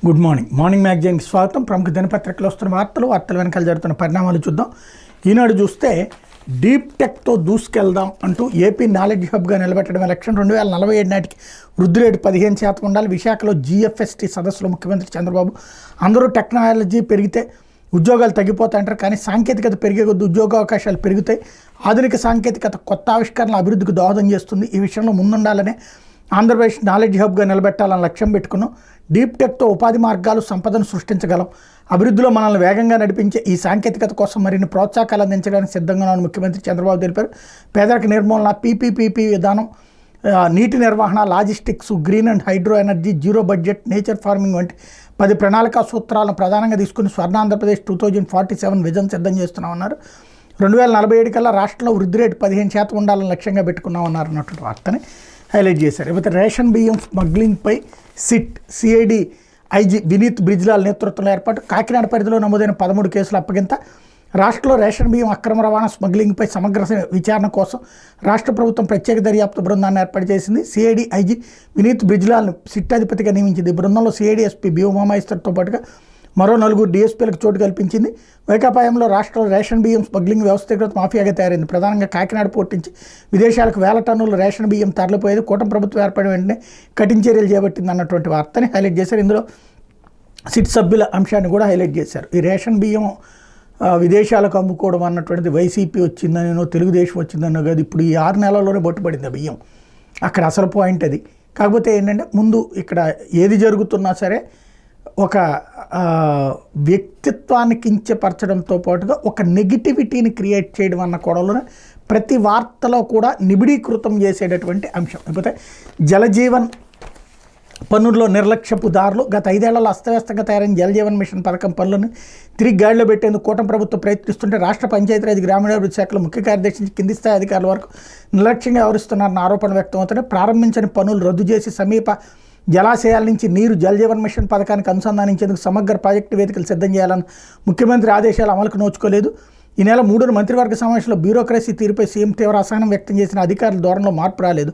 Good morning. Morning మ్యాగజైన్కి స్వాగతం. ప్రముఖ దినపత్రికలో వస్తున్న వార్తల వెనకాల జరుగుతున్న పరిణామాలు చూద్దాం. ఈనాడు చూస్తే డీప్ టెక్తో దూసుకెళ్దాం అంటూ ఏపీ నాలెడ్జ్ హబ్గా నిలబెట్టడం ఎలక్షన్ 2047 నాటికి వృద్ధి రేటు 15% ఉండాలి. విశాఖలో GFST సదస్సులో ముఖ్యమంత్రి చంద్రబాబు అందరూ టెక్నాలజీ పెరిగితే ఉద్యోగాలు తగ్గిపోతాయంటారు, కానీ సాంకేతికత పెరిగే కొద్ది ఉద్యోగ అవకాశాలు పెరుగుతాయి. ఆధునిక సాంకేతికత కొత్త ఆవిష్కరణల అభివృద్ధికి దోహదం చేస్తుంది. ఈ విషయంలో ముందుండాలనే ఆంధ్రప్రదేశ్ నాలెడ్జ్ హబ్గా నిలబెట్టాలని లక్ష్యం పెట్టుకున్నాం. డీప్ టెక్తో ఉపాధి మార్గాలు, సంపదను సృష్టించగలం. అభివృద్ధిలో మనల్ని వేగంగా నడిపించే ఈ సాంకేతికత కోసం మరిన్ని ప్రోత్సాహకాలు అందించడానికి సిద్ధంగా ఉన్న ముఖ్యమంత్రి చంద్రబాబు తెలిపారు. పేదరిక నిర్మూలన, PPP విధానం, నీటి నిర్వహణ, logistics, green and hydro energy, zero budget, nature farming వంటి 10 ప్రణాళికా సూత్రాలను ప్రధానంగా తీసుకుని స్వర్ణ ఆంధ్రప్రదేశ్ 2047 విజన్ సిద్ధం చేస్తున్నామన్నారు. 2047 కల్లా రాష్ట్రంలో వృద్ధి రేటు 15% ఉండాలని లక్ష్యంగా పెట్టుకున్నామన్నారు అన్నటువంటి వార్తని హైలైట్ చేశారు. ఇకపోతే రేషన్ బియ్యం స్మగ్లింగ్పై CID IG వినీత్ బ్రిజ్లాల్ నేతృత్వంలో ఏర్పాటు. కాకినాడ పరిధిలో నమోదైన 13 కేసుల అప్పగింత. రాష్ట్రంలో రేషన్ బియ్యం అక్రమ రవాణా, స్మగ్లింగ్పై సమగ్ర విచారణ కోసం రాష్ట్ర ప్రభుత్వం ప్రత్యేక దర్యాప్తు బృందాన్ని ఏర్పాటు చేసింది. CID IG వినీత్ బ్రిజ్లాల్ను సిట్ అధిపతిగా నియమించింది. ఈ బృందంలో CID SP బి ఉమామహేశ్వర్తో పాటుగా మరో 4 DSPలకు చోటు కల్పించింది. వైకాపాయంలో రాష్ట్రంలో రేషన్ బియ్యం స్మగ్లింగ్ వ్యవస్థీకృత మాఫియాగా తయారైంది. ప్రధానంగా కాకినాడ పోర్టు నుంచి విదేశాలకు వేల టన్నుల రేషన్ బియ్యం తరలిపోయేది. కూటమి ప్రభుత్వం ఏర్పడిన వెంటనే కఠిన చర్యలు చేపట్టింది అన్నటువంటి వార్తని హైలైట్ చేశారు. ఇందులో సిట్ సభ్యుల అంశాన్ని కూడా హైలైట్ చేశారు. ఈ రేషన్ బియ్యం విదేశాలకు అమ్ముకోవడం అన్నటువంటిది వైసీపీ వచ్చిందనో తెలుగుదేశం వచ్చిందనో కాదు, ఇప్పుడు ఈ 6 నెలల్లోనే బొట్టుపడింది బియ్యం. అక్కడ అసలు పాయింట్ అది. కాకపోతే ఏంటంటే ముందు ఇక్కడ ఏది జరుగుతున్నా సరే ఒక వ్యక్తిత్వాన్ని కించపరచడంతో పాటుగా ఒక నెగిటివిటీని క్రియేట్ చేయడం అన్న కోణంలోనే ప్రతి వార్తలో కూడా నిబిడీకృతం చేసేటటువంటి అంశం. లేకపోతే జలజీవన్ పనుల్లో నిర్లక్ష్యపు దారులు. గత 5 ఏళ్లలో అస్తవ్యస్తంగా తయారైన జలజీవన్ మిషన్ పథకం పనులను తిరిగి గాడిలో పెట్టేందుకు కూటమి ప్రభుత్వం ప్రయత్నిస్తుంటే రాష్ట్ర పంచాయతీరాజ్ గ్రామీణాభివృద్ధి శాఖలో ముఖ్య కార్యదర్శి నుంచి కింది స్థాయి అధికారుల వరకు నిర్లక్ష్యంగా వ్యవహరిస్తున్నారన్న ఆరోపణ వ్యక్తమవుతున్నాయి. ప్రారంభించని పనులు రద్దు చేసి సమీప జలాశయాల నుంచి నీరు జలజీవన్ మిషన్ పథకానికి అనుసంధానించేందుకు సమగ్ర ప్రాజెక్టు వేదికలు సిద్ధం చేయాలని ముఖ్యమంత్రి ఆదేశాలు అమలుకు నోచుకోలేదు. ఈ నెల 3న మంత్రివర్గ సమావేశంలో బ్యూరోక్రసీ తీరుపై సీఎం తీవ్ర అసహనం వ్యక్తం చేసిన అధికారుల ధోరణిలో మార్పు రాలేదు.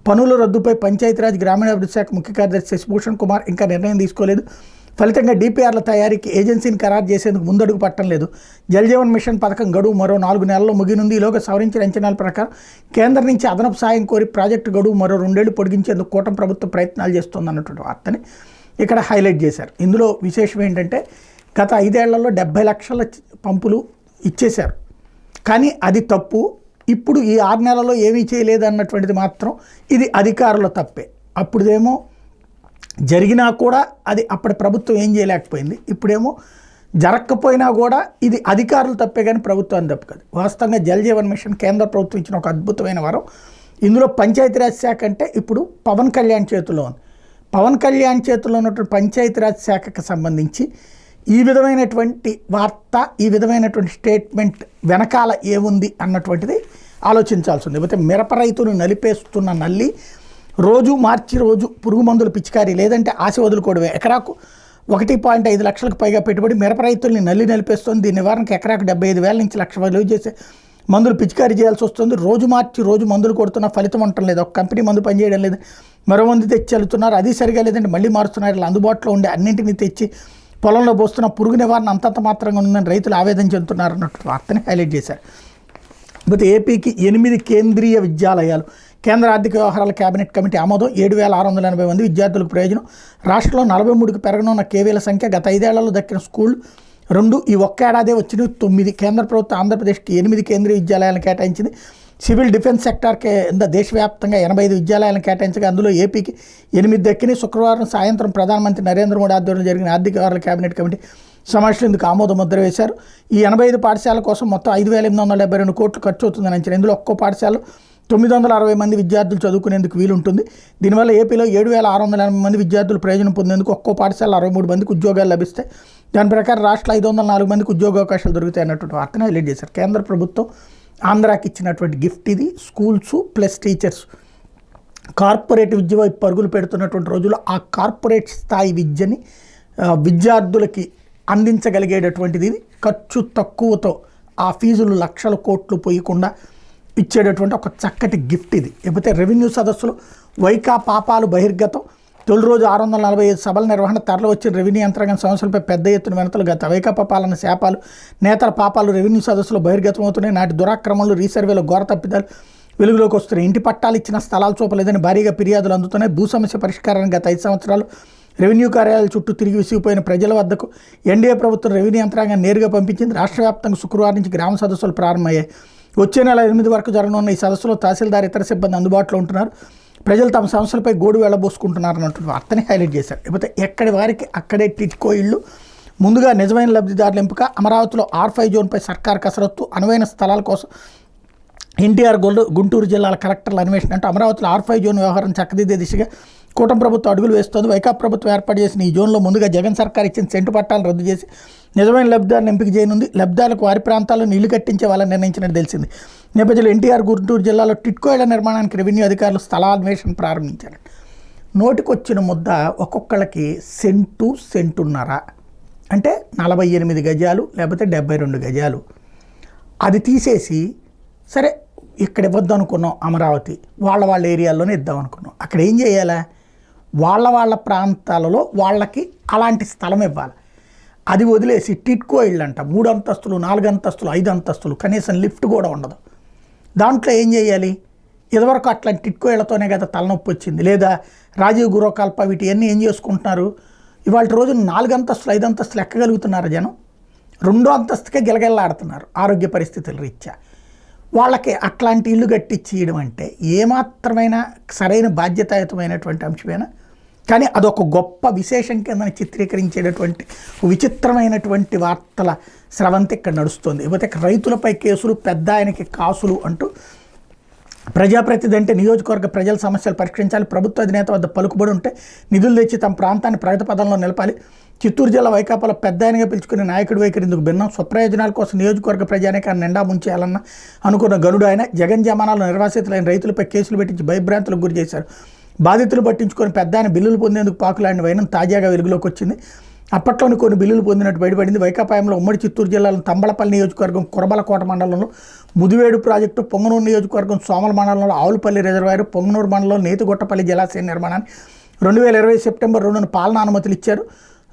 పనుల రద్దుపై పంచాయతీరాజ్ గ్రామీణాభివృద్ధి శాఖ ముఖ్య కార్యదర్శి శశిభూషణ్ కుమార్ ఇంకా నిర్ణయం తీసుకోలేదు. ఫలితంగా DPRల తయారీకి ఏజెన్సీని ఖరారు చేసేందుకు ముందడుగు పట్టడం లేదు. జలజీవన్ మిషన్ పథకం గడువు మరో 4 నెలల్లో ముగినుంది. ఈలోగా సవరించిన అంచనాల ప్రకారం కేంద్రం నుంచి అదనపు సాయం కోరి ప్రాజెక్టు గడువు మరో 2 ఏళ్లు పొడిగించేందుకు కూటమి ప్రభుత్వం ప్రయత్నాలు చేస్తోందన్నటువంటి వార్తని ఇక్కడ హైలైట్ చేశారు. ఇందులో విశేషం ఏంటంటే గత 5 ఏళ్లలో 70 లక్షల పంపులు ఇచ్చేశారు, కానీ అది తప్పు. ఇప్పుడు ఈ 6 నెలల్లో ఏమీ చేయలేదు అన్నటువంటిది మాత్రం ఇది అధికారుల తప్పే. అప్పుడేమో జరిగినా కూడా అది అప్పటి ప్రభుత్వం ఏం చేయలేకపోయింది. ఇప్పుడేమో జరగకపోయినా కూడా ఇది అధికారులు తప్పే కానీ ప్రభుత్వాన్ని తప్పు కాదు. వాస్తవంగా జలజీవన్ మిషన్ కేంద్ర ప్రభుత్వం ఇచ్చిన ఒక అద్భుతమైన వరం. ఇందులో పంచాయతీరాజ్ శాఖ అంటే ఇప్పుడు పవన్ కళ్యాణ్ చేతిలో ఉంది. పవన్ కళ్యాణ్ చేతిలో ఉన్నటువంటి పంచాయతీరాజ్ శాఖకు సంబంధించి ఈ విధమైనటువంటి వార్త, ఈ విధమైనటువంటి స్టేట్మెంట్ వెనకాల ఏముంది అన్నటువంటిది ఆలోచించాల్సి ఉంది. లేకపోతే మిరప రైతును నలిపేస్తున్న నల్లి రోజు మార్చి రోజు పురుగు మందులు పిచికారీ, లేదంటే ఆశ వదులుకోవడమే. ఎకరాకు 1.5 లక్షలకు పైగా పెట్టుబడి మిరప రైతుల్ని నలిపేస్తుంది. దీని నివారణకు ఎకరాకు 75,000 నుంచి 1,00,000 విలువ చేసే మందులు పిచికారీ చేయాల్సి వస్తుంది. రోజు మార్చి రోజు మందులు కొడుతున్నా ఫలితం ఉండటం లేదు. ఒక కంపెనీ మందు పనిచేయడం లేదు, మరో మందు తెచ్చి వెళ్తున్నారు, అది సరిగా లేదంటే మళ్ళీ మారుస్తున్నారు. ఇలా అందుబాటులో ఉండే అన్నింటినీ తెచ్చి పొలంలో పోస్తున్న పురుగు నివారణ అంతంత మాత్రంగా ఉందని రైతులు ఆవేదన చెందుతున్నారు అన్నట్టు వార్తని హైలైట్ చేశారు. అయితే ఏపీకి 8 కేంద్రీయ విద్యాలయాలు. కేంద్ర ఆర్థిక వ్యవహారాల కేబినెట్ కమిటీ ఆమోదం. 7,680 మంది విద్యార్థులకు ప్రయోజనం. రాష్ట్రంలో 43కి పెరగనున్న కేవీల సంఖ్య. గత 5 ఏళ్లలో దక్కిన స్కూల్ 2, ఈ ఒక్క ఏడాదే వచ్చినవి 9. కేంద్ర ప్రభుత్వం ఆంధ్రప్రదేశ్కి 8 కేంద్రీయ విద్యాలయాలను కేటాయించింది. సివిల్ డిఫెన్స్ సెక్టార్ కింద దేశవ్యాప్తంగా 85 విద్యాలయాలను కేటాయించగా అందులో ఏపీకి 8 దక్కినాయి. శుక్రవారం సాయంత్రం ప్రధానమంత్రి నరేంద్ర మోడీ ఆధ్వర్యంలో జరిగిన ఆర్థిక వ్యవహారాల కేబినెట్ కమిటీ సమావేశంలో ఇందుకు ఆమోద ముద్ర వేశారు. ఈ 85 పాఠశాలల కోసం మొత్తం 5,872 కోట్లు ఖర్చు అవుతుందని అంచనా. ఇందులో ఒక్కో పాఠశాల 960 మంది విద్యార్థులు చదువుకునేందుకు వీలుంటుంది. దీనివల్ల ఏపీలో 7,680 మంది విద్యార్థులు ప్రయోజనం పొందేందుకు ఒక్కో పాఠశాల 63 మందికి ఉద్యోగాలు లభిస్తాయి. దాని ప్రకారం రాష్ట్రంలో 504 మందికి ఉద్యోగ అవకాశాలు దొరుకుతాయి అన్నటువంటి వార్తను హైలైట్ చేశారు. కేంద్ర ప్రభుత్వం ఆంధ్రాకి ఇచ్చినటువంటి గిఫ్ట్ ఇది. స్కూల్స్ ప్లస్ టీచర్స్ కార్పొరేట్ విద్య వైపు పరుగులు పెడుతున్నటువంటి రోజుల్లో ఆ కార్పొరేట్ స్థాయి విద్యని విద్యార్థులకి అందించగలిగేటటువంటిది ఇది. ఖర్చు తక్కువతో ఆ ఫీజులు లక్షల కోట్లు పోయకుండా ఇచ్చేటటువంటి ఒక చక్కటి గిఫ్ట్ ఇది. లేకపోతే రెవెన్యూ సదస్సులో వైకా పాపాలు బహిర్గతం. తొలి రోజు 645 సభల నిర్వహణ, తరలి వచ్చిన రెవెన్యూ యంత్రాంగం సమస్యలపై పెద్ద ఎత్తున వినతులు. గత వైకాపా పాలన శాపాలు, నేతల పాపాలు రెవెన్యూ సదస్సులో బహిర్గతమవుతున్నాయి. నాటి దురాక్రమణలు, రీసర్వేలో ఘోర తప్పిదాలు వెలుగులోకి వస్తున్నాయి. ఇంటి పట్టాలు ఇచ్చిన స్థలాలు చూపలేదని భారీగా ఫిర్యాదులు అందుతున్నాయి. భూ సమస్య పరిష్కారానికి గత 5 సంవత్సరాలు రెవెన్యూ కార్యాలయాల చుట్టూ తిరిగి విసిగిపోయిన ప్రజల వద్దకు ఎన్డీఏ ప్రభుత్వం రెవెన్యూ యంత్రాంగాన్ని నేరుగా పంపించింది. రాష్ట్ర వ్యాప్తంగా శుక్రవారం నుంచి గ్రామ సదస్సులు ప్రారంభమయ్యాయి. వచ్చే నెల 8 వరకు జరగనున్న ఈ సదస్సులో తహసీల్దార్, ఇతర సిబ్బంది అందుబాటులో ఉంటున్నారు. ప్రజలు తమ సమస్యలపై గోడు వెళ్ళబోసుకుంటున్నారు అన్నట్టు వార్తని హైలైట్ చేశారు. లేకపోతే ఎక్కడి వారికి అక్కడే టిట్కో ఇళ్ళు. ముందుగా నిజమైన లబ్ధిదారుల ఎంపిక. అమరావతిలో R5 జోన్పై సర్కార్ కసరత్తు. అనువైన స్థలాల కోసం ఎన్టీఆర్ గుంటూరు జిల్లాల కలెక్టర్ల అన్వేషణ. అంటే అమరావతిలో R5 జోన్ వ్యవహారం చక్కదిద్దే దిశగా కూటమి ప్రభుత్వం అడుగులు వేస్తోంది. వైకాపా ప్రభుత్వం ఏర్పాటు చేసిన ఈ జోన్లో ముందుగా జగన్ సర్కార్ ఇచ్చిన సెంటు పట్టాలను రద్దు చేసి నిజమైన లబ్ధిదారులను ఎంపిక చేయనుంది. లబ్ధిదారులకు వారి ప్రాంతాల్లో నీళ్లు కట్టించే వాళ్ళని నిర్ణయించినట్టు తెలిసింది. నేపథ్యంలో ఎన్టీఆర్ గుంటూరు జిల్లాలో టిట్కో ఇళ్ల నిర్మాణానికి రెవెన్యూ అధికారులు స్థలాన్వేషణ ప్రారంభించారు. నోటికొచ్చిన ముద్ద ఒక్కొక్కళ్ళకి సెంటున్నర, అంటే 48 గజాలు లేకపోతే 72 గజాలు. అది తీసేసి సరే ఇక్కడ ఇవ్వద్దు అనుకున్నాం, అమరావతి వాళ్ళ ఏరియాల్లోనే ఇద్దాం అనుకున్నాం. అక్కడ ఏం చేయాలా? వాళ్ళ ప్రాంతాలలో వాళ్ళకి అలాంటి స్థలం ఇవ్వాలి. అది వదిలేసి టిట్కో ఇళ్ళు అంట, 3 అంతస్తులు, 4 అంతస్తులు, 5 అంతస్తులు, కనీసం లిఫ్ట్ కూడా ఉండదు. దాంట్లో ఏం చేయాలి? ఇదివరకు అట్లాంటి టిట్కో ఇళ్లతోనే కదా తలనొప్పి వచ్చింది. లేదా రాజీవ్ గృహకల్ప వీటివన్నీ ఏం చేసుకుంటున్నారు? ఇవాళ రోజు 4 అంతస్తులు, 5 అంతస్తులు ఎక్కగలుగుతున్నారు జనం. 2వ అంతస్తుకే గిలగిల్లాడుతున్నారు ఆరోగ్య పరిస్థితుల రీత్యా. వాళ్ళకి అట్లాంటి ఇల్లు కట్టించేయడం అంటే ఏమాత్రమైనా సరైన బాధ్యతాయుతమైనటువంటి అంశమేనా? కానీ అదొక గొప్ప విశేషం కింద చిత్రీకరించేటటువంటి విచిత్రమైనటువంటి వార్తల స్రవంతి ఇక్కడ నడుస్తుంది. ఇకపోతే రైతులపై కేసులు, పెద్ద ఆయనకి కాసులు అంటూ ప్రజాప్రతినిధి అంటే నియోజకవర్గ ప్రజల సమస్యలు పరిష్కరించాలి. ప్రభుత్వ అధినేత వద్ద పలుకుబడి ఉంటే నిధులు తెచ్చి తమ ప్రాంతాన్ని ప్రగతి పదంలో నిలపాలి. చిత్తూరు జిల్లా వైకాపాలో పెద్ద ఆయనగా పిలుచుకునే నాయకుడి వైఖరి ఇందుకు భిన్నం. స్వప్రయోజనాల కోసం నియోజకవర్గ ప్రజానికాన్ని నిండా ముంచేయాలన్న అనుకున్న గనుడు ఆయన. జగన్ జమానాలో నిర్వాసితులైన రైతులపై కేసులు పెట్టించి భయభ్రాంతులకు గురి చేశారు. బాధితులు పట్టించుకొని పెద్ద ఆయన బిల్లులు పొందేందుకు పాకులాడిన వైనం తాజాగా వెలుగులోకి వచ్చింది. అప్పట్లోని కొన్ని బిల్లులు పొందినట్టు బయటపడింది. వైకాపాయంలో ఉమ్మడి చిత్తూరు జిల్లాలో తంబళపల్లి నియోజకవర్గం కురబలకోట మండలంలో ముదివేడు ప్రాజెక్టు, పొంగనూరు నియోజకవర్గం సోమల మండలంలో ఆవులపల్లి రిజర్వాయర్, పొంగనూరు మండలంలో నేతిగొట్టపల్లి జలాశయ నిర్మాణాన్ని 2020 సెప్టెంబర్ 2న పాలనా అనుమతులు ఇచ్చారు.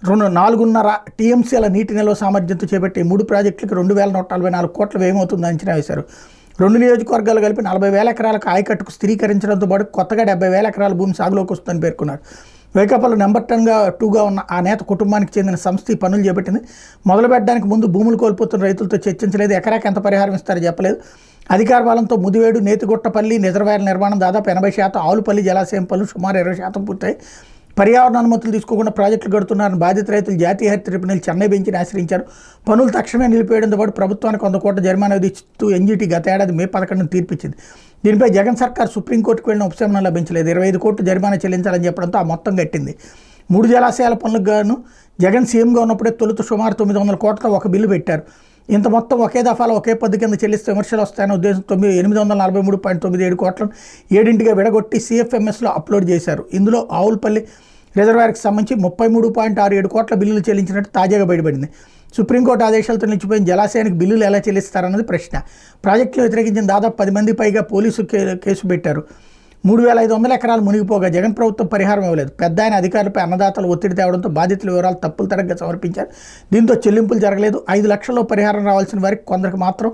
4.5 టీఎంసీల నీటి నిల్వ సామర్థ్యంతో చేపట్టే 3 ప్రాజెక్టులకు 2,144 కోట్ల వ్యయమవుతుందని అంచనా వేశారు. 2 నియోజకవర్గాలు కలిపి 40,000 ఎకరాలకు ఆయకట్టుకు స్థిరీకరించడంతో పాటు కొత్తగా 70,000 ఎకరాల భూమి సాగులోకి వస్తుందని పేర్కొన్నారు. వైకాపాలో నెంబర్ 2గా ఉన్న ఆ నేత కుటుంబానికి చెందిన సంస్థ ఈ పనులు చేపట్టింది. మొదలు పెట్టడానికి ముందు భూములు కోల్పోతున్న రైతులతో చర్చించలేదు. ఎకరాకి ఎంత పరిహారం ఇస్తారో చెప్పలేదు. అధికార బలంతో ముదివేడు, నేతిగొట్టపల్లి రిజర్వాయర్ నిర్మాణం దాదాపు 80%, ఆవులపల్లి జలాశయం పనులు సుమారు 20% పూర్తయి పర్యావరణ అనుమతులు తీసుకోకుండా ప్రాజెక్టులు కడుతున్నారని బాధిత రైతులు జాతీయ హరిత ట్రిబ్యునల్ చెన్నై బెంచ్ని ఆశ్రయించారు. పనులు తక్షణమే నిలిపేయడంతో పాటు ప్రభుత్వానికి 100 కోట్ల జరిమానా విధిస్తూ ఎన్జీటీ గత ఏడాది మే 11న తీర్పిచ్చింది. దీనిపై జగన్ సర్కార్ సుప్రీంకోర్టుకు వెళ్ళిన ఉపశమనం లభించలేదు. 25 కోట్లు జరిమానా చెల్లించాలని చెప్పడంతో ఆ మొత్తం కట్టింది. 3 జలాశయాల పనులకు గాను జగన్ సీఎంగా ఉన్నప్పుడే తొలుత సుమారు 900 కోట్లతో ఒక బిల్లు పెట్టారు. ఇంత మొత్తం ఒకే దఫాలో ఒకే పద్ధతి కింద చెల్లిస్తే విమర్శలు వస్తాయన్న ఉద్దేశంతో 843.97 కోట్లను 7గా విడగొట్టి CFMSలో అప్లోడ్ చేశారు. ఇందులో ఆవులపల్లి రిజర్వాయర్కి సంబంధించి 33.67 కోట్ల బిల్లులు చెల్లించినట్టు తాజాగా బయటపడింది. సుప్రీంకోర్టు ఆదేశాలతో నిలిచిపోయిన జలాశయానికి బిల్లులు ఎలా చెల్లిస్తారన్నది ప్రశ్న. ప్రాజెక్టులు వ్యతిరేకించిన దాదాపు 10 మంది పైగా పోలీసు కేసు పెట్టారు. 3,500 ఎకరాలు మునిగిపోగా జగన్ ప్రభుత్వం పరిహారం ఇవ్వలేదు. పెద్ద ఆయన అధికారులపై అన్నదాతలు ఒత్తిడి తేవడంతో బాధితుల వివరాలు తప్పులు తడగ్గా సమర్పించారు. దీంతో చెల్లింపులు జరగలేదు. 5 లక్షల్లో పరిహారం రావాల్సిన వారికి కొందరికి మాత్రం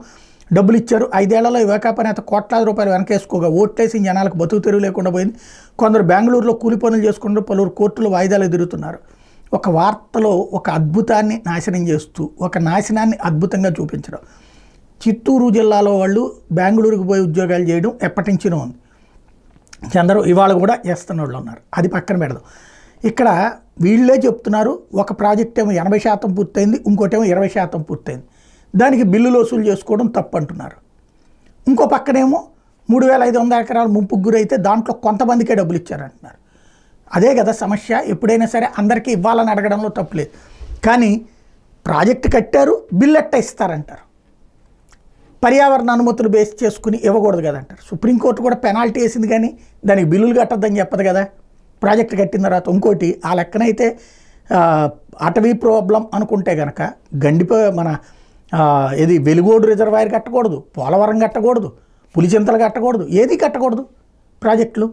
డబ్బులు ఇచ్చారు. 5 ఏళ్లలో ఈ వైకాపా నేత కోట్లాది రూపాయలు వెనకేసుకోగా ఓట్లేసి జనాలకు బతుకు తెరువు లేకుండా పోయింది. కొందరు బెంగళూరులో కూలి పనులు చేసుకుంటూ పలువురు కోర్టులు వాయిదాలు ఎదురుతున్నారు. ఒక వార్తలో ఒక అద్భుతాన్ని నాశనం చేస్తూ ఒక నాశనాన్ని అద్భుతంగా చూపించడం. చిత్తూరు జిల్లాలో వాళ్ళు బెంగళూరుకు పోయి ఉద్యోగాలు చేయడం ఎప్పటి నుంచినో ఉంది. అందరూ ఇవాళ కూడా చేస్తున్న వాళ్ళు ఉన్నారు. అది పక్కన పెడదాం. ఇక్కడ వీళ్ళే చెప్తున్నారు ఒక ప్రాజెక్ట్ ఏమో 80% పూర్తయింది, ఇంకోటేమో 20% పూర్తయింది. దానికి బిల్లులు వసూలు చేసుకోవడం తప్పు అంటున్నారు. ఇంకో పక్కనేమో 3,500 ఎకరాలు ముంపుకు గురైతే దాంట్లో కొంతమందికే డబ్బులు ఇచ్చారంటున్నారు. అదే కదా సమస్య. ఎప్పుడైనా సరే అందరికీ ఇవ్వాలని అడగడంలో తప్పులేదు. కానీ ప్రాజెక్టు కట్టారు, బిల్లు ఎట్ట ఇస్తారంటారు. పర్యావరణ అనుమతులు బేస్ చేసుకుని ఇవ్వకూడదు కదంటారు. సుప్రీంకోర్టు కూడా పెనాల్టీ వేసింది, కానీ దానికి బిల్లులు కట్టద్దని చెప్పదు కదా ప్రాజెక్టు కట్టిన తర్వాత. ఇంకోటి ఆ లెక్కనైతే అటవీ ప్రాబ్లం అనుకుంటే కనుక మన ఇది వెలుగోడు రిజర్వాయర్ కట్టకూడదు, పోలవరం కట్టకూడదు, పులిచింతలు కట్టకూడదు, ఏది కట్టకూడదు ప్రాజెక్టులు.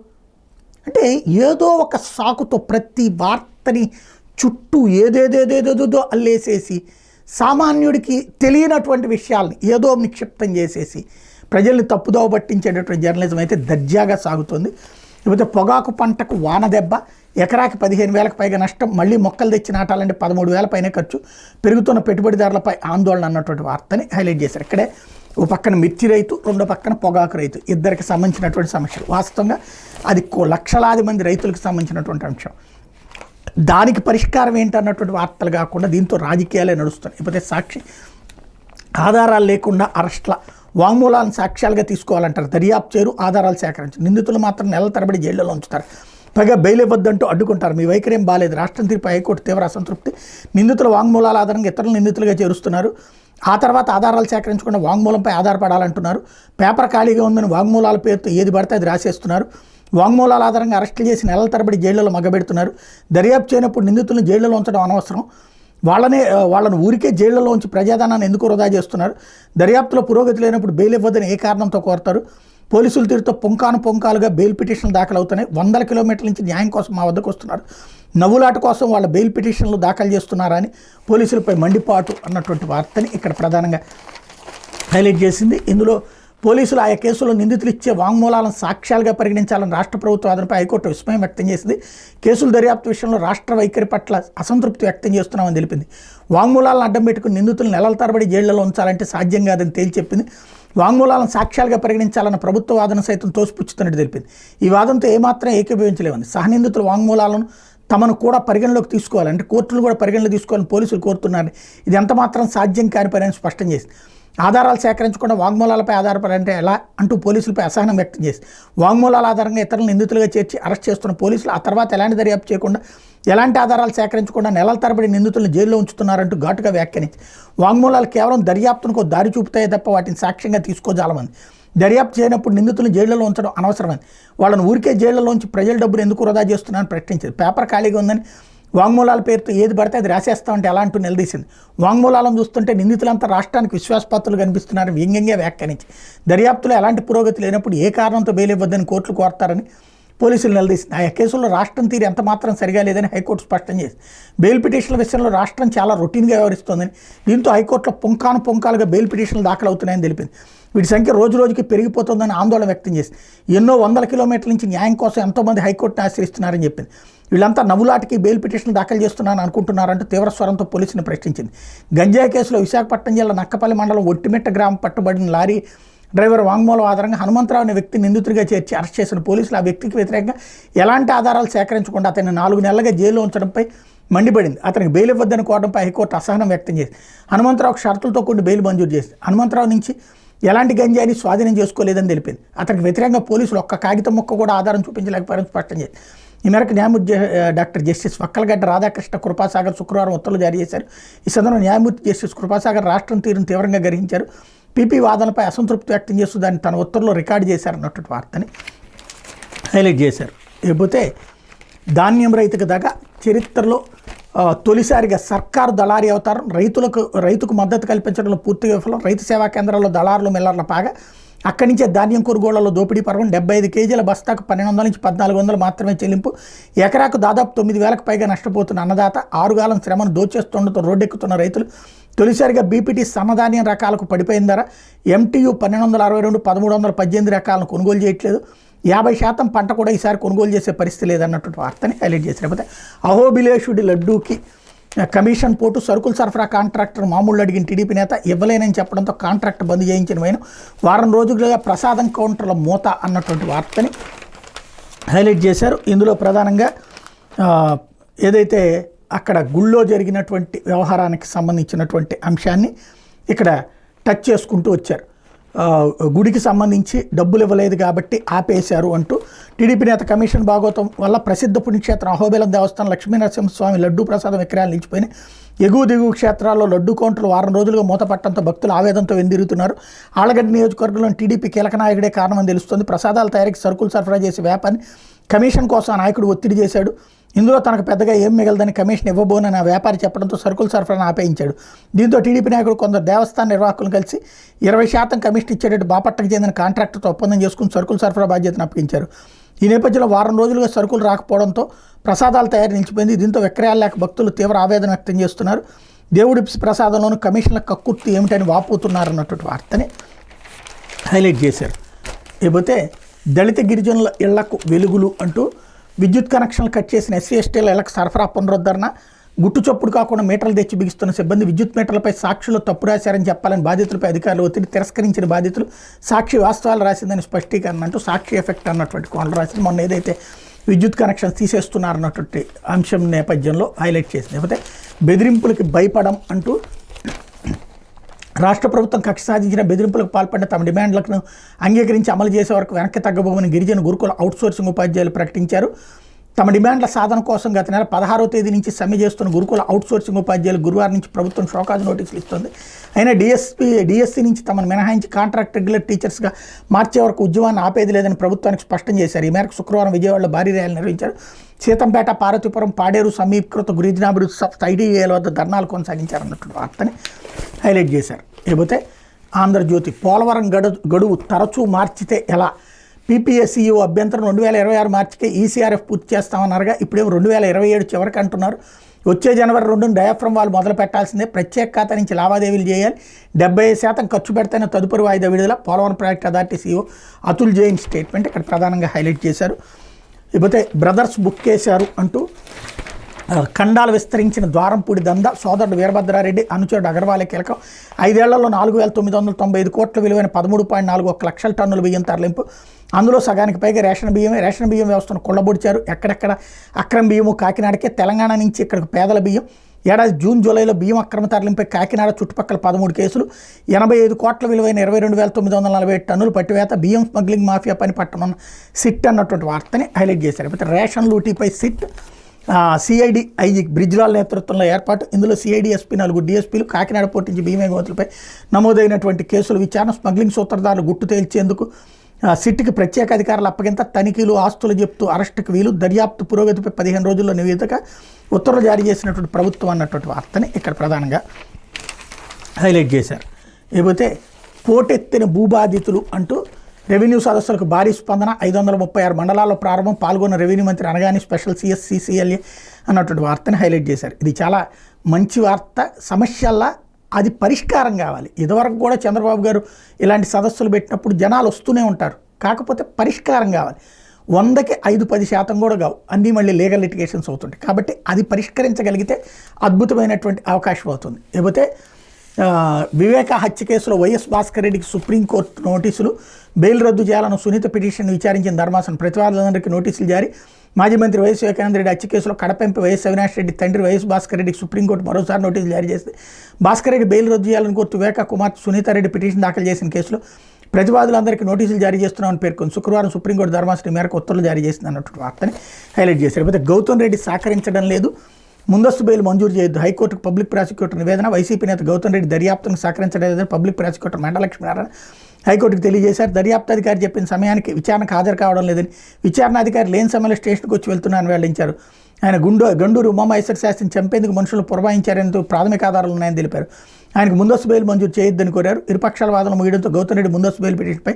అంటే ఏదో ఒక సాకుతో ప్రతి వార్తని చుట్టూ ఏదేదేదేదేదో అల్లేసేసి సామాన్యుడికి తెలియనటువంటి విషయాల్ని ఏదో నిక్షిప్తం చేసేసి ప్రజల్ని తప్పుదోవ పట్టించేటటువంటి జర్నలిజం అయితే దర్జాగా సాగుతుంది. లేకపోతే పొగాకు పంటకు వాన దెబ్బ, ఎకరాకి 15,000కి పైగా నష్టం, మళ్ళీ మొక్కలు తెచ్చి నాటాలంటే 13,000 పైన ఖర్చు, పెరుగుతున్న పెట్టుబడిదారులపై ఆందోళన అన్నటువంటి వార్తని హైలైట్ చేశారు. ఇక్కడే ఓ పక్కన మిర్చి రైతు, రెండో పక్కన పొగాకు రైతు, ఇద్దరికి సంబంధించినటువంటి సమస్యలు. వాస్తవంగా అది లక్షలాది మంది రైతులకు సంబంధించినటువంటి అంశం. దానికి పరిష్కారం ఏంటన్నటువంటి వార్తలు కాకుండా దీంతో రాజకీయాలే నడుస్తున్నాయి. లేకపోతే సాక్షి ఆధారాలు లేకుండా అరెస్ట్ల, వాంగ్మూలాలను సాక్ష్యాలుగా తీసుకోవాలంటారు, దర్యాప్తు చేరు, ఆధారాలు సేకరించారు, నిందితులు మాత్రం నెలల తరబడి జైళ్లలో ఉంచుతారు, పైగా బెయిల్ ఇవ్వద్దంటూ అడ్డుకుంటారు, మీ వైఖరి ఏం బాలేదు, రాష్ట్రం తీర్పు హైకోర్టు తీవ్ర అసంతృప్తి, నిందితుల వాంగ్మూలాల ఆధారంగా ఇతరులు నిందితులుగా చేరుస్తున్నారు, ఆ తర్వాత ఆధారాలు సేకరించకుండా వాంగ్మూలంపై ఆధారపడాలంటున్నారు, పేపర్ ఖాళీగా ఉందని వాంగ్మూలాల పేరుతో ఏది పడితే అది రాసేస్తున్నారు, వాంగ్మూలాల ఆధారంగా అరెస్టులు చేసి నెలల తరబడి జైళ్లలో మగ్గబెడుతున్నారు, దర్యాప్తు చేయనప్పుడు నిందితులను జైళ్లలో ఉంచడం అనవసరం, వాళ్ళను ఊరికే జైళ్లలో ఉంచి ప్రజాధనాన్ని ఎందుకు వృధా చేస్తున్నారు, దర్యాప్తులో పురోగతి లేనప్పుడు బెయిల్ ఇవ్వదని ఏ కారణంతో కోరతారు, పోలీసులు తీరుతో పొంకాలుగా బెయిల్ పిటిషన్లు దాఖలవుతున్నాయి, 100 కిలోమీటర్ల నుంచి న్యాయం కోసం మా వద్దకు వస్తున్నారు, నవ్వులాట కోసం వాళ్ళ బెయిల్ పిటిషన్లు దాఖలు చేస్తున్నారని పోలీసులపై మండిపాటు అన్నటువంటి వార్తని ఇక్కడ ప్రధానంగా హైలైట్ చేసింది. ఇందులో పోలీసులు ఆయా కేసులో నిందితులు ఇచ్చే వాంగ్మూలాలను సాక్ష్యాలుగా పరిగణించాలని రాష్ట్ర ప్రభుత్వ వాదనపై హైకోర్టు విస్మయం వ్యక్తం చేసింది. కేసుల దర్యాప్తు విషయంలో రాష్ట్ర వైఖరి పట్ల అసంతృప్తి వ్యక్తం చేస్తున్నామని తెలిపింది. వాంగ్మూలాలను అడ్డం పెట్టుకుని నిందితులు నెలల తరబడి జైళ్లలో ఉంచాలంటే సాధ్యం కాదని తేల్చెప్పింది. వాంగ్మూలాలను సాక్ష్యాలుగా పరిగణించాలన్న ప్రభుత్వ వాదన సైతం తోసిపుచ్చుతున్నట్టు తెలిపింది. ఈ వాదనతో ఏమాత్రం ఏకీభవించలేమని, సహనిందితుల వాంగ్మూలాలను తమను కూడా పరిగణలోకి తీసుకోవాలి, అంటే కోర్టులు కూడా పరిగణలోకి తీసుకోవాలని పోలీసులు కోరుతున్నారని, ఇది ఎంత మాత్రం సాధ్యం కాని పని అని స్పష్టం చేసింది. ఆధారాలు సేకరించకుండా వాంగ్మూలాలపై ఆధారపడాలంటే ఎలా అంటూ పోలీసులపై అసహనం వ్యక్తం చేసింది. వాంగ్మూలాల ఆధారంగా ఇతరులను నిందితులుగా చేర్చి అరెస్ట్ చేస్తున్న పోలీసులు ఆ తర్వాత ఎలాంటి దర్యాప్తు చేయకుండా, ఎలాంటి ఆధారాలు సేకరించకుండా నెలల తరబడి నిందితులను జైల్లో ఉంచుతున్నారంటూ ఘాటుగా వ్యాఖ్యానించి, వాంగ్మూలాలు కేవలం దర్యాప్తునకు దారి చూపుతాయే తప్ప వాటిని సాక్ష్యంగా తీసుకోజాలమంది, దర్యాప్తు చేయనప్పుడు నిందితులను జైళ్లలో ఉంచడం అనవసరమైంది, వాళ్ళని ఊరికే జైళ్లలోంచి ప్రజల డబ్బులు ఎందుకు వృధా చేస్తున్నారని ప్రశ్నించింది. పేపర్ ఖాళీగా ఉందని వాంగ్మూలాల పేరుతో ఏది పడితే అది రాసేస్తామంటే ఎలా అంటూ నిలదీసింది. వాంగ్మూలాలను చూస్తుంటే నిందితులంతా రాష్ట్రానికి విశ్వాసపాత్రులు కనిపిస్తున్నారని వ్యంగ్యంగా వ్యాఖ్యానించి, దర్యాప్తులో ఎలాంటి పురోగతి లేనప్పుడు ఏ కారణంతో బెయిల్ ఇవ్వద్దని కోర్టులు కోరతారని పోలీసులు నిలదీసింది. ఆయా కేసుల్లో రాష్ట్రం తీరు ఎంత మాత్రం సరిగా లేదని హైకోర్టు స్పష్టం చేసింది. బెయిల్ పిటిషన్ల విషయంలో రాష్ట్రం చాలా రొటీన్గా వ్యవహరిస్తోందని, దీంతో హైకోర్టులో పొంకాలుగా బెయిల్ పిటిషన్లు దాఖలవుతున్నాయని తెలిపింది. వీటి సంఖ్య రోజు రోజుకి పెరిగిపోతుందని ఆందోళన వ్యక్తం చేసింది. ఎన్నో 100 కిలోమీటర్ల నుంచి న్యాయం కోసం ఎంతోమంది హైకోర్టును ఆశ్రయిస్తున్నారని చెప్పింది. వీళ్ళంతా నవ్వులాటికి బెయిల్ పిటిషన్లు దాఖలు చేస్తున్నారని అనుకుంటున్నారంటూ తీవ్ర స్వరంతో పోలీసుని ప్రశ్నించింది. గంజాయి కేసులో విశాఖపట్నం జిల్లా నక్కపల్లి మండలం ఒట్టిమిట్ట గ్రామం పట్టుబడిన లారీ డ్రైవర్ వాంగ్మూలం ఆధారంగా హనుమంతరావు అనే వ్యక్తిని నిందితుడిగా చేర్చి అరెస్ట్ చేసిన పోలీసులు ఆ వ్యక్తికి వ్యతిరేకంగా ఎలాంటి ఆధారాలు సేకరించకుండా అతన్ని 4 నెలలుగా జైల్లో ఉంచడంపై మండిపడింది. అతనికి బెయిల్ ఇవ్వద్దని కోరడంపై హైకోర్టు అసహనం వ్యక్తం చేసింది. హనుమంతరావుకు షరతులతో కూడిన బెయిల్ మంజూరు చేసింది. హనుమంతరావు నుంచి ఎలాంటి గంజాయిని స్వాధీనం చేసుకోలేదని తెలిపింది. అతనికి వ్యతిరేకంగా పోలీసులు ఒక్క కాగితం ముక్క కూడా ఆధారం చూపించలేకపోయారని స్పష్టం చేసింది. ఈ మేరకు న్యాయమూర్తి డాక్టర్ జస్టిస్ వక్కలగడ్డ రాధాకృష్ణ కృపాసాగర్ శుక్రవారం ఉత్తర్వులు జారీ చేశారు. ఈ సందర్భంగా న్యాయమూర్తి జస్టిస్ కృపాసాగర్ రాష్ట్రం తీరును తీవ్రంగా గ్రహించారు. పీపీ వాదనపై అసంతృప్తి వ్యక్తం చేస్తూ దాన్ని తన ఉత్తర్వులో రికార్డు చేశారన్నటువంటి వార్తని హైలైట్ చేశారు. లేకపోతే ధాన్యం రైతుకు దాకా చరిత్రలో తొలిసారిగా సర్కారు దళారీ అవతారం, రైతుకు మద్దతు కల్పించడంలో పూర్తిగా విఫలం, రైతు సేవా కేంద్రాల్లో దళారులు మిల్లర్ల పాగా, అక్కడి నుంచే ధాన్యం కొనుగోళ్లలో దోపిడీ పర్వం, 75 కేజీల బస్తాకు 1200 నుంచి 1400 మాత్రమే చెల్లింపు, ఎకరాకు దాదాపు 9000కు పైగా నష్టపోతున్న అన్నదాత, 6 కాలం శ్రమను దోచేస్తుండటంతో రోడ్డెక్కుతున్న రైతులు, తొలిసారిగా బీపీటీ సన్నధాన్యం రకాలకు పడిపోయిన ధర, ఎంటీయూ 1262, 1318 రకాలను కొనుగోలు చేయట్లేదు, 50% పంట కూడా ఈసారి కొనుగోలు చేసే పరిస్థితి లేదన్నటువంటి వార్తని హైలైట్ చేశారు. లేకపోతే అహోబిలేషుడి లడ్డూకి కమిషన్ పోటు, సరుకులు సరఫరా కాంట్రాక్టర్ మామూలు అడిగిన టీడీపీ నేత ఇవ్వలేనని చెప్పడంతో కాంట్రాక్ట్ బంద్ చేయించిన వైన వారం రోజులుగా ప్రసాదం కౌంటర్ల మూత అన్నటువంటి వార్తని హైలైట్ చేశారు. ఇందులో ప్రధానంగా ఏదైతే అక్కడ గుళ్ళో జరిగినటువంటి వ్యవహారానికి సంబంధించినటువంటి అంశాన్ని ఇక్కడ టచ్ చేసుకుంటూ వచ్చారు. గుడికి సంబంధించి డబ్బులు ఇవ్వలేదు కాబట్టి ఆపేశారు అంటూ టీడీపీ నేత కమిషన్ భాగవతం వల్ల ప్రసిద్ధ పుణ్యక్షేత్రం అహోబిలం దేవస్థానం లక్ష్మీనరసింహస్వామి లడ్డూ ప్రసాదం విక్రయాలు నిలిచిపోయినాయి. ఎగువ దిగువ క్షేత్రాల్లో లడ్డూ కౌంటర్లు వారం రోజులుగా మూతపట్టడంతో భక్తులు ఆవేదనతో వెందిరుగుతున్నారు. ఆళ్లగడ్డ నియోజకవర్గంలో టీడీపీ కీలక నాయకుడే కారణమని తెలుస్తోంది. ప్రసాదాల తయారీకి సరుకులు సరఫరా చేసే వ్యాపారిని కమిషన్ కోసం ఆ నాయకుడు ఒత్తిడి చేశాడు. ఇందులో తనకు పెద్దగా ఏం మిగలదని కమిషన్ ఇవ్వబోనని ఆ వ్యాపారి చెప్పడంతో సరుకుల సరఫరాను ఆపేయించాడు. దీంతో టీడీపీ నాయకుడు కొందరు దేవస్థాన నిర్వాహకులను కలిసి 20% కమిషన్ ఇచ్చేటట్టు బాపట్లకు చెందిన కాంట్రాక్టర్తో ఒప్పందం చేసుకుని సరుకుల సరఫరా బాధ్యతను అప్పగించారు. ఈ నేపథ్యంలో వారం రోజులుగా సరుకులు రాకపోవడంతో ప్రసాదాల తయారీ నిలిచిపోయింది. దీంతో విక్రయాలు లేక భక్తులు తీవ్ర ఆవేదన వ్యక్తం చేస్తున్నారు. దేవుడి ప్రసాదంలోనూ కమిషన్ల కక్కుర్తి ఏమిటని వాపోతున్నారన్నటువంటి వార్తని హైలైట్ చేశారు. ఇకపోతే దళిత గిరిజనుల ఇళ్లకు వెలుగులు అంటూ విద్యుత్ కనెక్షన్లు కట్ చేసిన ఎస్సీ ఎస్టీల ఇళ్లకు సరఫరా పునరుద్ధరణ, గుట్టు చప్పుడు కాకుండా మీటర్లు తెచ్చి బిగిస్తున్న సిబ్బంది, విద్యుత్ మీటర్లపై సాక్షులు తప్పు రాశారని చెప్పాలని బాధితులపై అధికారులు ఒత్తిడి, తిరస్కరించిన బాధితులు, సాక్షి వాస్తవాలు రాసిందని స్పష్టీకరణ అంటూ సాక్షి ఎఫెక్ట్ అన్నటువంటి కోణంలో రాసింది. మొన్న ఏదైతే విద్యుత్ కనెక్షన్స్ తీసేస్తున్నారన్నటువంటి అంశం నేపథ్యంలో హైలైట్ చేసింది. లేకపోతే బెదిరింపులకి భయపడం అంటూ రాష్ట్ర ప్రభుత్వం కక్ష సాధించిన బెదిరింపులకు పాల్పడిన తమ డిమాండ్లను అంగీకరించి అమలు చేసే వరకు వెనక్కి తగ్గబోమని గిరిజన గురుకుల అవుట్సోర్సింగ్ ఉపాధ్యాయులు ప్రకటించారు. తమ డిమాండ్ల సాధన కోసం గత నెల 16వ తేదీ నుంచి సమ్మె చేస్తున్న గురుకుల అవుట్సోర్సింగ్ ఉపాధ్యాయులు గురువారం నుంచి ప్రభుత్వం షోకాజ్ నోటీసులు ఇస్తుంది. అయినా డిఎస్సి నుంచి తమను మినహాయించి కాంట్రాక్ట్ రెగ్యులర్ టీచర్స్గా మార్చే వరకు ఉద్యమాన్ని ఆపేది లేదని ప్రభుత్వానికి స్పష్టం చేశారు. ఈ మేరకు శుక్రవారం విజయవాడలో భారీ ర్యాలీ నిర్వహించారు. సీతంపేట, పార్వతీపురం, పాడేరు సమీకృత గిరిజనాభివృద్ధి సంస్థ ఐటీఏల వద్ద ధర్నాలు కొనసాగించారన్నటువంటి వార్తని హైలైట్ చేశారు. లేకపోతే ఆంధ్రజ్యోతి పోలవరం గడువు తరచూ మార్చితే ఎలా, పీపీఎస్సీయూ అభ్యంతరం 2026 మార్చికే ఈసీఆర్ఎఫ్ పూర్తి చేస్తామన్నారుగా, ఇప్పుడేమో 2027 చివరికి అంటున్నారు. వచ్చే జనవరి 2న డయాఫ్రమ్ వాళ్ళు మొదలు పెట్టాల్సిందే, ప్రత్యేక ఖాతా నుంచి లావాదేవీలు చేయాలి, 75% ఖర్చు పెడితేనే తదుపరి వాయిదా విడుదల, Polavaram project authority CEO Atul Jain statement ఇక్కడ ప్రధానంగా హైలైట్ చేశారు. లేకపోతే బ్రదర్స్ బుక్ చేశారు అంటూ ఖండాలు విస్తరించిన ద్వారంపూడి దందా, సోదరుడు వీరభద్రారెడ్డి, అనుచరుడు అగర్వాలే కీలకం, 5 ఏళ్లలో 4995 కోట్ల విలువైన 13.41 లక్షల టన్నుల బియ్యం తరలింపు, అందులో సగానికి పైగా రేషన్ బియ్యం వ్యవస్థను కొల్లబొడిచారు. ఎక్కడెక్కడ అక్రమ బియ్యము కాకినాడకే, తెలంగాణ నుంచి ఇక్కడికి పేదల బియ్యం. ఏడాది జూన్ జూలైలో బియ్యం అక్రమ తరలింపై కాకినాడ చుట్టుపక్కల 13 కేసులు, 85 కోట్ల విలువైన 22,947 టన్నులు పట్టివేత, బియ్యం స్మగ్లింగ్ మాఫియా పని పట్టనున్న సిట్ అన్నటువంటి వార్తని హైలైట్ చేశారు. అయితే రేషన్ లూటీపై సిట్, సిఐడి ఐజీ బ్రిజ్లాల్ నేతృత్వంలో ఏర్పాటు, ఇందులో సిఐడి ఎస్పీ 4 డిఎస్పీలు, కాకినాడ పోర్టు నుంచి బియ్యం ఎగుమతులపై నమోదైనటువంటి కేసుల విచారణ, స్మగ్లింగ్ సూత్రధారులు గుట్టు తేల్చేందుకు సిట్కి ప్రత్యేక అధికారులు అప్పగింత, తనిఖీలు, ఆస్తులు జప్తు, అరెస్టుకు వీలు, దర్యాప్తు పురోగతిపై 15 రోజుల్లో నివేదిక, ఉత్తర్వులు జారీ చేసినటువంటి ప్రభుత్వం అన్నటువంటి వార్తని ఇక్కడ ప్రధానంగా హైలైట్ చేశారు. లేకపోతే పోటెత్తిన భూబాధితులు అంటూ రెవెన్యూ సదస్సులకు భారీ స్పందన, 536 మండలాల్లో ప్రారంభం, పాల్గొన్న రెవెన్యూ మంత్రి అనగానే స్పెషల్ సిఎస్సిసిఎల్ఏ అన్నటువంటి వార్తని హైలైట్ చేశారు. ఇది చాలా మంచి వార్త. సమస్యల్లా అది పరిష్కారం కావాలి. ఇదివరకు కూడా చంద్రబాబు గారు ఇలాంటి సదస్సులు పెట్టినప్పుడు జనాలు వస్తూనే ఉంటారు, కాకపోతే పరిష్కారం కావాలి. 100కి 5-10% కూడా కావు, అన్నీ మళ్ళీ లీగల్ లిటిగేషన్స్ అవుతుంటాయి. కాబట్టి అది పరిష్కరించగలిగితే అద్భుతమైనటువంటి అవకాశం అవుతుంది. లేకపోతే వివేక హత్య కేసులో వైఎస్ భాస్కర్ రెడ్డికి సుప్రీంకోర్టు నోటీసులు, బెయిల్ రద్దు చేయాలని సునీత పిటిషన్ విచారించిన ధర్మాసనం, ప్రతివాదులందరికీ నోటీసులు జారీ. మాజీ మంత్రి వైఎస్ వివేకానంద రెడ్డి హత్య కేసులో కడప ఎంపీ వైఎస్ అవినాష్ రెడ్డి తండ్రి వైఎస్ భాస్కర్ రెడ్డికి సుప్రీంకోర్టు మరోసారి నోటీసులు జారీ చేస్తే, భాస్కర్ రెడ్డి బెయిల్ రద్దు చేయాలని కోరుతూ వివేక కుమార్తె సునీతారెడ్డి పిటిషన్ దాఖలు చేసిన కేసులో ప్రతివాదులందరికీ నోటీసులు జారీ చేస్తున్నామని పేర్కొంది. శుక్రవారం సుప్రీంకోర్టు ధర్మాసనం మేరకు ఉత్తర్వులు జారీ చేసింది అన్నటువంటి వార్తని హైలైట్ చేశారు. లేకపోతే గౌతమ్ రెడ్డి సహకరించడం లేదు, ముందస్తు బెయిల్ మంజూరు చేయొద్దు, హైకోర్టుకు పబ్లిక్ ప్రాసిక్యూటర్ నివేదన, వైసీపీ నేత గౌతమ్ రెడ్డి దర్యాప్తును సహకరించడం లేదని పబ్లిక్ ప్రాసిక్యూటర్ మెండలక్ష్మీనారాయణ హైకోర్టుకు తెలియజేశారు. దర్యాప్తు అధికారి చెప్పిన సమయానికి విచారణకు హాజరు కావడం లేదని, విచారణాధికారి లేని సమయంలో స్టేషన్కి వచ్చి వెళ్తున్నారని వెల్లడించారు. ఆయన గండూరు ఉమామహేశ్వర శాస్త్రిని చంపేందుకు మనుషులు పురమాయించారని ప్రాథమిక ఆధారాలు ఉన్నాయని తెలిపారు. ఆయనకు ముందస్తు బెయిల్ మంజూరు చేయొద్దని కోరారు. ఇరుపక్షాల వాదనలు ముగియడంతో గౌతమ్ రెడ్డి ముందస్తు బెయిల్ పిటిషన్పై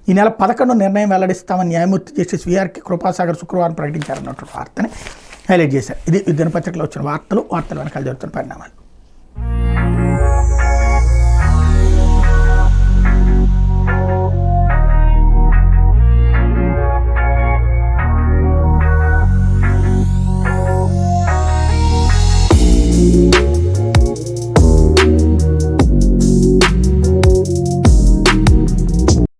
ఈ నెల 11 నిర్ణయం వెల్లడిస్తామని న్యాయమూర్తి జస్టిస్ విఆర్కే కృపాసాగర్ శుక్రవారం ప్రకటించారన్నటువంటి వార్తని హైలైట్ చేశారు. ఇది దినపత్రికలో వచ్చిన వార్తలు వెనకాల జరుగుతున్న పరిణామాలు.